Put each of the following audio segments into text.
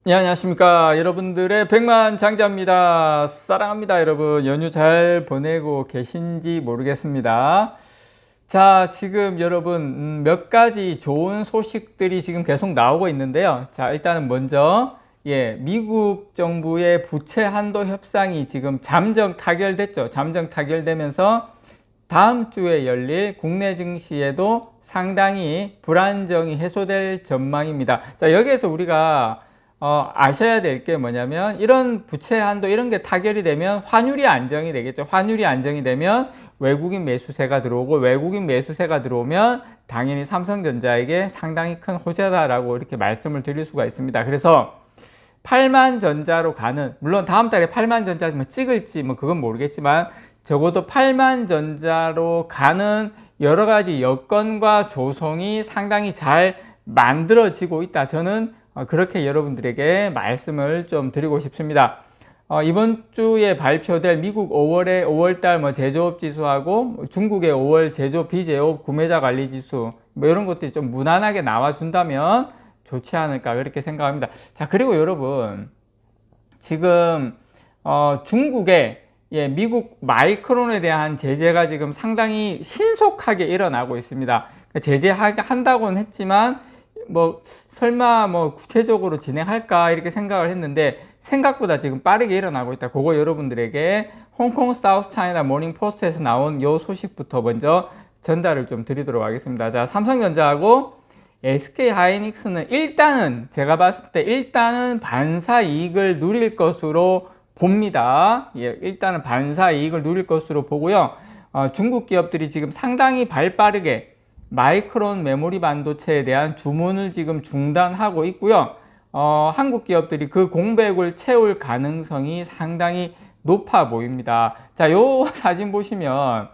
네, 안녕하십니까. 여러분들의 백만장자입니다. 사랑합니다. 여러분, 연휴 잘 보내고 계신지 모르겠습니다. 자, 지금 여러분, 몇 가지 좋은 소식들이 지금 계속 나오고 있는데요. 자, 일단은 먼저, 미국 정부의 부채 한도 협상이 지금 잠정 타결됐죠. 잠정 타결되면서 다음 주에 열릴 국내 증시에도 상당히 불안정이 해소될 전망입니다. 자, 여기에서 우리가 아셔야 될 게 뭐냐면, 이런 부채 한도 이런 게 타결이 되면 환율이 안정이 되겠죠. 환율이 안정이 되면 외국인 매수세가 들어오고, 외국인 매수세가 들어오면 당연히 삼성전자에게 상당히 큰 호재다라고 이렇게 말씀을 드릴 수가 있습니다. 그래서 8만 전자로 가는, 물론 다음 달에 8만 전자 뭐 찍을지 뭐 그건 모르겠지만, 적어도 8만 전자로 가는 여러 가지 여건과 조성이 상당히 잘 만들어지고 있다. 저는 그렇게 여러분들에게 말씀을 좀 드리고 싶습니다. 이번 주에 발표될 미국 5월달 뭐 제조업 지수하고 중국의 5월 제조 비제조업 구매자 관리 지수 뭐 이런 것들이 좀 무난하게 나와준다면 좋지 않을까 그렇게 생각합니다. 자, 그리고 여러분, 지금 중국의 미국 마이크론에 대한 제재가 지금 상당히 신속하게 일어나고 있습니다. 제재한다고는 했지만 뭐 설마 뭐 구체적으로 진행할까 이렇게 생각을 했는데 생각보다 지금 빠르게 일어나고 있다. 그거 여러분들에게 홍콩 사우스 차이나 모닝 포스트에서 나온 요 소식부터 먼저 전달을 좀 드리도록 하겠습니다. 자, 삼성전자하고 SK 하이닉스는 일단은 제가 봤을 때 일단은 반사 이익을 누릴 것으로 봅니다. 일단은 반사 이익을 누릴 것으로 보고요. 중국 기업들이 지금 상당히 발빠르게 마이크론 메모리 반도체에 대한 주문을 지금 중단하고 있고요. 한국 기업들이 그 공백을 채울 가능성이 상당히 높아 보입니다. 자, 요 사진 보시면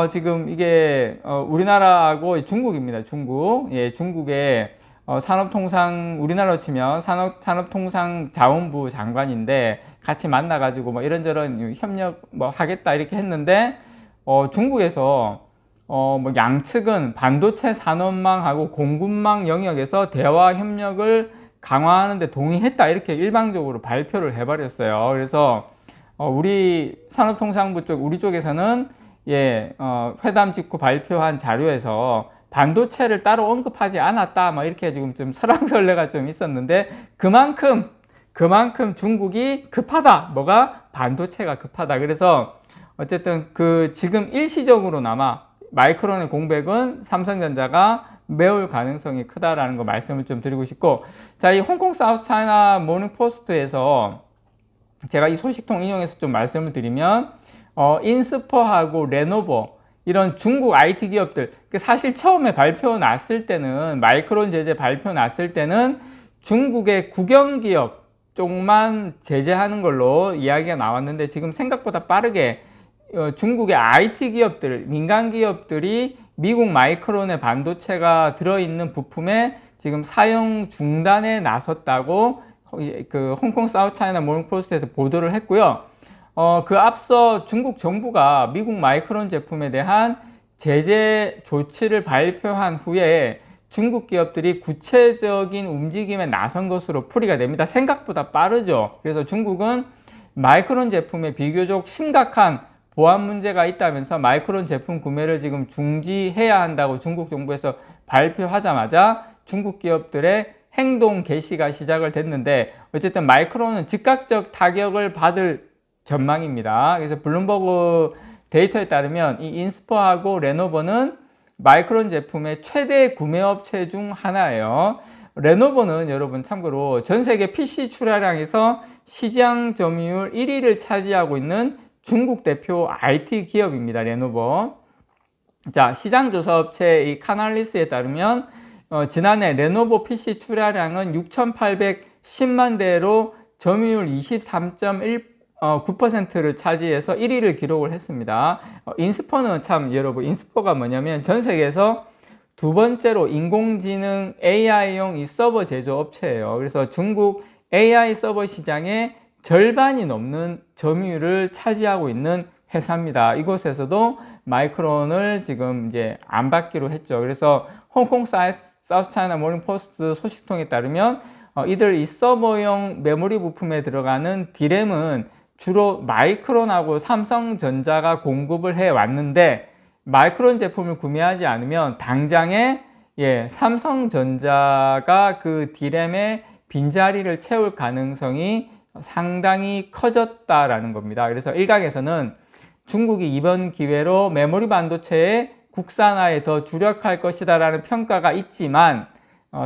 지금 이게 우리나라하고 중국입니다. 중국. 중국의 산업통상, 우리나라로 치면 산업통상자원부 장관인데 같이 만나가지고 뭐 이런저런 협력 뭐 하겠다 이렇게 했는데 중국에서 뭐 양측은 반도체 산업망하고 공급망 영역에서 대화 협력을 강화하는 데 동의했다 이렇게 일방적으로 발표를 해버렸어요. 그래서 우리 산업통상부 쪽, 우리 쪽에서는 회담 직후 발표한 자료에서 반도체를 따로 언급하지 않았다 뭐 이렇게 지금 좀 설왕설래가 좀 있었는데 그만큼 중국이 급하다. 뭐가? 반도체가 급하다. 그래서 어쨌든 그 지금 일시적으로나마 마이크론의 공백은 삼성전자가 메울 가능성이 크다라는 거 말씀을 좀 드리고 싶고, 자, 이 홍콩 사우스 차이나 모닝 포스트에서 제가 이 소식통 인용해서 좀 말씀을 드리면 인스퍼하고 레노버 이런 중국 IT 기업들, 사실 처음에 발표 났을 때는 마이크론 제재 발표 났을 때는 중국의 국영기업 쪽만 제재하는 걸로 이야기가 나왔는데 지금 생각보다 빠르게 중국의 IT 기업들, 민간 기업들이 미국 마이크론의 반도체가 들어있는 부품에 지금 사용 중단에 나섰다고 그 홍콩 사우스 차이나 모닝 포스트에서 보도를 했고요. 그 앞서 중국 정부가 미국 마이크론 제품에 대한 제재 조치를 발표한 후에 중국 기업들이 구체적인 움직임에 나선 것으로 풀이가 됩니다. 생각보다 빠르죠. 그래서 중국은 마이크론 제품에 비교적 심각한 보안 문제가 있다면서 마이크론 제품 구매를 지금 중지해야 한다고 중국 정부에서 발표하자마자 중국 기업들의 행동 개시가 시작을 됐는데 어쨌든 마이크론은 즉각적 타격을 받을 전망입니다. 그래서 블룸버그 데이터에 따르면 이 인스퍼하고 레노버는 마이크론 제품의 최대 구매업체 중 하나예요. 레노버는 여러분 참고로 전 세계 PC 출하량에서 시장 점유율 1위를 차지하고 있는 중국 대표 IT 기업입니다. 레노버. 자, 시장조사업체 이 카날리스에 따르면 지난해 레노버 PC 출하량은 6,810만 대로 점유율 23.9%를 차지해서 1위를 기록을 했습니다. 인스퍼는 참 여러분, 인스퍼가 뭐냐면 전 세계에서 두 번째로 인공지능 AI용 이 서버 제조업체예요. 그래서 중국 AI 서버 시장의 절반이 넘는 점유율을 차지하고 있는 회사입니다. 이곳에서도 마이크론을 지금 이제 안 받기로 했죠. 그래서 홍콩 사우스 차이나 모닝 포스트 소식통에 따르면 이들 이 서버용 메모리 부품에 들어가는 D램은 주로 마이크론하고 삼성전자가 공급을 해 왔는데, 마이크론 제품을 구매하지 않으면 당장에 삼성전자가 그 D램의 빈자리를 채울 가능성이 상당히 커졌다라는 겁니다. 그래서 일각에서는 중국이 이번 기회로 메모리 반도체의 국산화에 더 주력할 것이다 라는 평가가 있지만,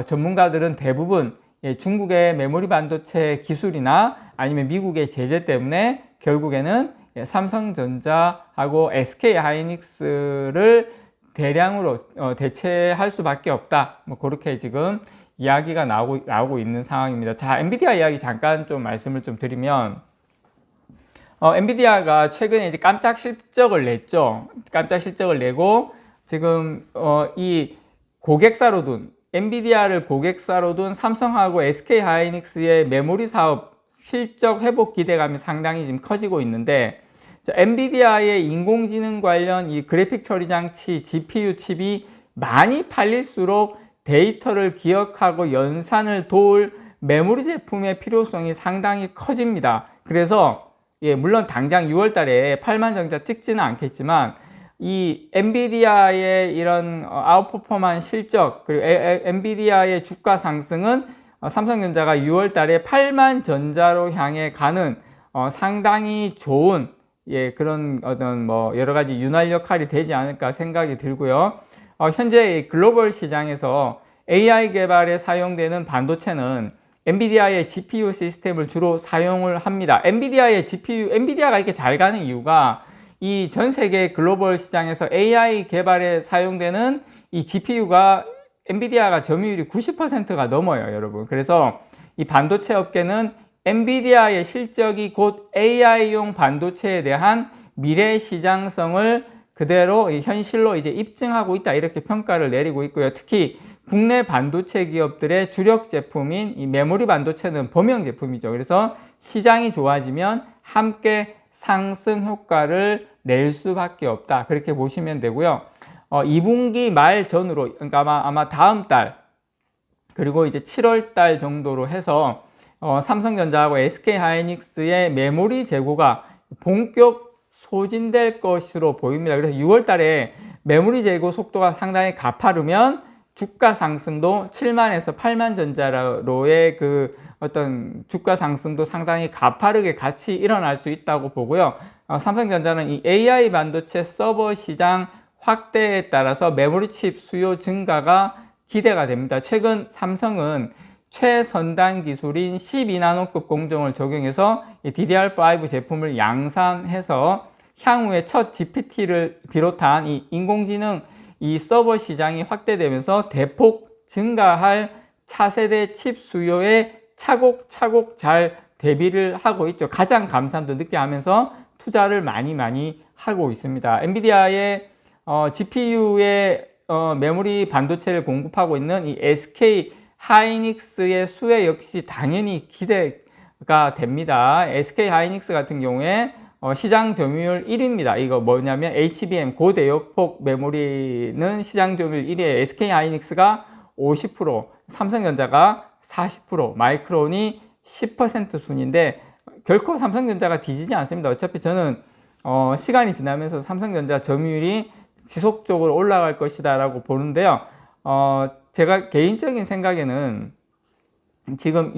전문가들은 대부분 중국의 메모리 반도체 기술이나 아니면 미국의 제재 때문에 결국에는 삼성전자하고 SK하이닉스를 대량으로 대체할 수밖에 없다, 뭐 그렇게 지금 이야기가 나오고 있는 상황입니다. 자, 엔비디아 이야기 잠깐 좀 말씀을 좀 드리면, 엔비디아가 최근에 이제 깜짝 실적을 냈죠. 깜짝 실적을 내고 지금 이 고객사로 둔, 엔비디아를 고객사로 둔 삼성하고 SK하이닉스의 메모리 사업 실적 회복 기대감이 상당히 지금 커지고 있는데, 자, 엔비디아의 인공지능 관련 이 그래픽 처리 장치 GPU 칩이 많이 팔릴수록 데이터를 기억하고 연산을 도울 메모리 제품의 필요성이 상당히 커집니다. 그래서 물론 당장 6월 달에 8만 정자 찍지는 않겠지만, 이 엔비디아의 이런 아웃퍼포먼 실적, 그리고 엔비디아의 주가 상승은 삼성전자가 6월 달에 8만 전자로 향해 가는 상당히 좋은 그런 어떤 뭐 여러 가지 윤활 역할이 되지 않을까 생각이 들고요. 현재 글로벌 시장에서 AI 개발에 사용되는 반도체는 엔비디아의 GPU 시스템을 주로 사용을 합니다. 엔비디아의 GPU, 엔비디아가 이렇게 잘 가는 이유가 이 전 세계 글로벌 시장에서 AI 개발에 사용되는 이 GPU가 엔비디아가 점유율이 90%가 넘어요, 여러분. 그래서 이 반도체 업계는 엔비디아의 실적이 곧 AI용 반도체에 대한 미래 시장성을 그대로 현실로 이제 입증하고 있다, 이렇게 평가를 내리고 있고요. 특히 국내 반도체 기업들의 주력 제품인 이 메모리 반도체는 범용 제품이죠. 그래서 시장이 좋아지면 함께 상승 효과를 낼 수밖에 없다, 그렇게 보시면 되고요. 2분기 말 전으로, 그러니까 아마 다음 달, 그리고 이제 7월 달 정도로 해서 삼성전자하고 SK하이닉스의 메모리 재고가 본격 소진될 것으로 보입니다. 그래서 6월 달에 메모리 재고 속도가 상당히 가파르면 주가 상승도 7만에서 8만 전자로의 그 어떤 주가 상승도 상당히 가파르게 같이 일어날 수 있다고 보고요. 삼성전자는 이 AI 반도체 서버 시장 확대에 따라서 메모리 칩 수요 증가가 기대가 됩니다. 최근 삼성은 최선단 기술인 12나노급 공정을 적용해서 DDR5 제품을 양산해서 향후에 첫 GPT를 비롯한 이 인공지능 이 서버 시장이 확대되면서 대폭 증가할 차세대 칩 수요에 차곡차곡 잘 대비를 하고 있죠. 가장 감산도 늦게 하면서 투자를 많이 하고 있습니다. 엔비디아의 GPU의 메모리 반도체를 공급하고 있는 이 SK 하이닉스의 수혜 역시 당연히 기대가 됩니다. SK 하이닉스 같은 경우에 시장 점유율 1위입니다. 이거 뭐냐면 HBM 고대역폭 메모리는 시장 점유율 1위에 SK 하이닉스가 50%, 삼성전자가 40%, 마이크론이 10% 순인데 결코 삼성전자가 뒤지지 않습니다. 어차피 저는 시간이 지나면서 삼성전자 점유율이 지속적으로 올라갈 것이다 라고 보는데요. 제가 개인적인 생각에는 지금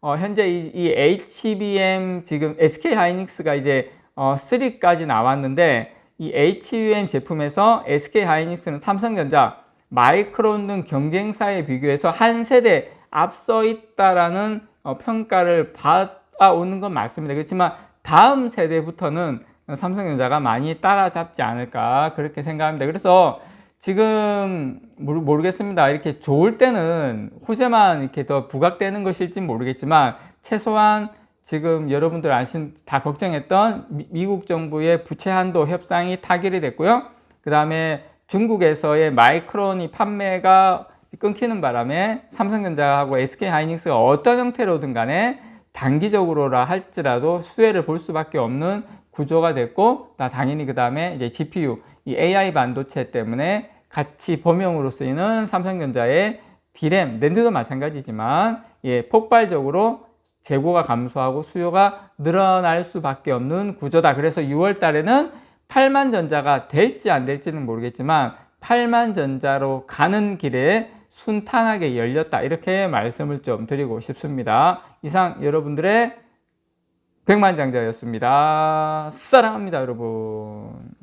현재 이 HBM 지금 SK 하이닉스가 이제 3까지 나왔는데, 이 HBM 제품에서 SK 하이닉스는 삼성전자, 마이크론 등 경쟁사에 비교해서 한 세대 앞서 있다라는 평가를 받아오는 건 맞습니다. 그렇지만 다음 세대부터는 삼성전자가 많이 따라잡지 않을까, 그렇게 생각합니다. 그래서 지금 모르겠습니다. 이렇게 좋을 때는 호재만 이렇게 더 부각되는 것일지 모르겠지만, 최소한 지금 여러분들 다 걱정했던 미국 정부의 부채 한도 협상이 타결이 됐고요. 그 다음에 중국에서의 마이크론이 판매가 끊기는 바람에 삼성전자하고 SK하이닉스가 어떤 형태로든 간에 단기적으로라 할지라도 수혜를 볼 수밖에 없는 구조가 됐고, 당연히 그 다음에 이제 GPU, 이 AI 반도체 때문에 같이 범용으로 쓰이는 삼성전자의 D램, 낸드도 마찬가지지만 폭발적으로 재고가 감소하고 수요가 늘어날 수밖에 없는 구조다. 그래서 6월 달에는 8만 전자가 될지 안 될지는 모르겠지만 8만 전자로 가는 길에 순탄하게 열렸다. 이렇게 말씀을 좀 드리고 싶습니다. 이상 여러분들의 백만장자였습니다. 사랑합니다, 여러분.